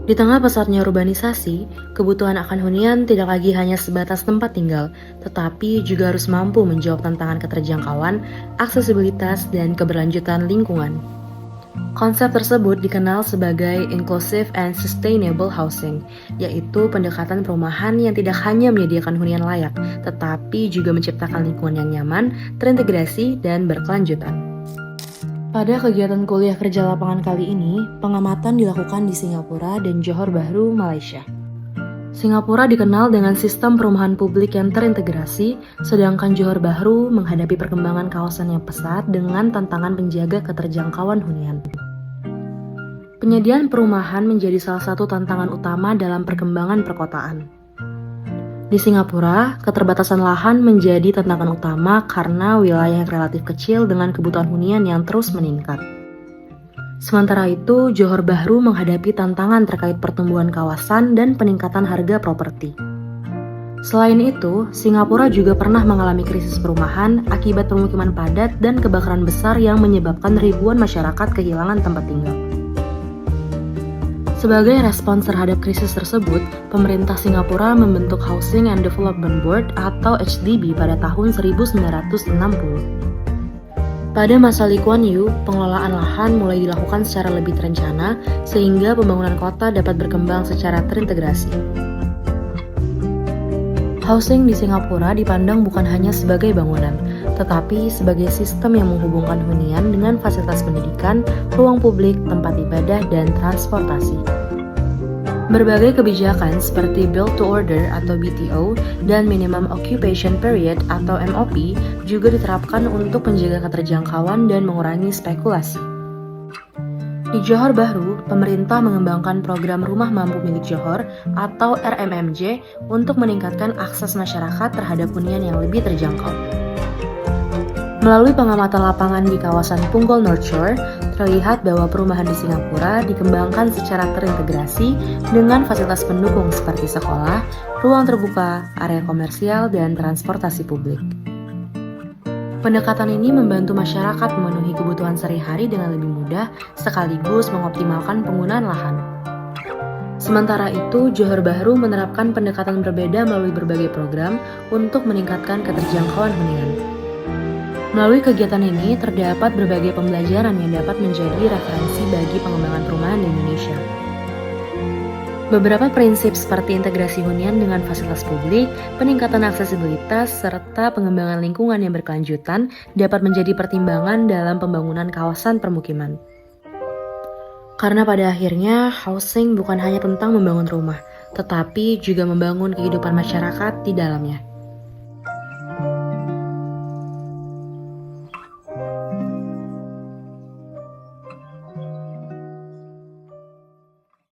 Di tengah pesatnya urbanisasi, kebutuhan akan hunian tidak lagi hanya sebatas tempat tinggal, tetapi juga harus mampu menjawab tantangan keterjangkauan, aksesibilitas, dan keberlanjutan lingkungan. Konsep tersebut dikenal sebagai Inclusive and Sustainable Housing, yaitu pendekatan perumahan yang tidak hanya menyediakan hunian layak, tetapi juga menciptakan lingkungan yang nyaman, terintegrasi, dan berkelanjutan. Pada kegiatan kuliah kerja lapangan kali ini, pengamatan dilakukan di Singapura dan Johor Bahru, Malaysia. Singapura dikenal dengan sistem perumahan publik yang terintegrasi, sedangkan Johor Bahru menghadapi perkembangan kawasan yang pesat dengan tantangan penjaga keterjangkauan hunian. Penyediaan perumahan menjadi salah satu tantangan utama dalam perkembangan perkotaan. Di Singapura, keterbatasan lahan menjadi tantangan utama karena wilayah yang relatif kecil dengan kebutuhan hunian yang terus meningkat. Sementara itu, Johor Bahru menghadapi tantangan terkait pertumbuhan kawasan dan peningkatan harga properti. Selain itu, Singapura juga pernah mengalami krisis perumahan akibat pemukiman padat dan kebakaran besar yang menyebabkan ribuan masyarakat kehilangan tempat tinggal. Sebagai respons terhadap krisis tersebut, pemerintah Singapura membentuk Housing and Development Board atau HDB pada tahun 1960. Pada masa Lee Kuan Yew, pengelolaan lahan mulai dilakukan secara lebih terencana sehingga pembangunan kota dapat berkembang secara terintegrasi. Housing di Singapura dipandang bukan hanya sebagai bangunan, tetapi sebagai sistem yang menghubungkan hunian dengan fasilitas pendidikan, ruang publik, tempat ibadah, dan transportasi. Berbagai kebijakan seperti Build to Order atau BTO dan Minimum Occupation Period atau MOP juga diterapkan untuk menjaga keterjangkauan dan mengurangi spekulasi. Di Johor Bahru, pemerintah mengembangkan program Rumah Mampu Milik Johor atau RMMJ untuk meningkatkan akses masyarakat terhadap hunian yang lebih terjangkau. Melalui pengamatan lapangan di kawasan Punggol North Shore, terlihat bahwa perumahan di Singapura dikembangkan secara terintegrasi dengan fasilitas pendukung seperti sekolah, ruang terbuka, area komersial, dan transportasi publik. Pendekatan ini membantu masyarakat memenuhi kebutuhan sehari-hari dengan lebih mudah, sekaligus mengoptimalkan penggunaan lahan. Sementara itu, Johor Bahru menerapkan pendekatan berbeda melalui berbagai program untuk meningkatkan keterjangkauan hunian. Melalui kegiatan ini, terdapat berbagai pembelajaran yang dapat menjadi referensi bagi pengembangan perumahan di Indonesia. Beberapa prinsip seperti integrasi hunian dengan fasilitas publik, peningkatan aksesibilitas, serta pengembangan lingkungan yang berkelanjutan dapat menjadi pertimbangan dalam pembangunan kawasan permukiman. Karena pada akhirnya, housing bukan hanya tentang membangun rumah, tetapi juga membangun kehidupan masyarakat di dalamnya.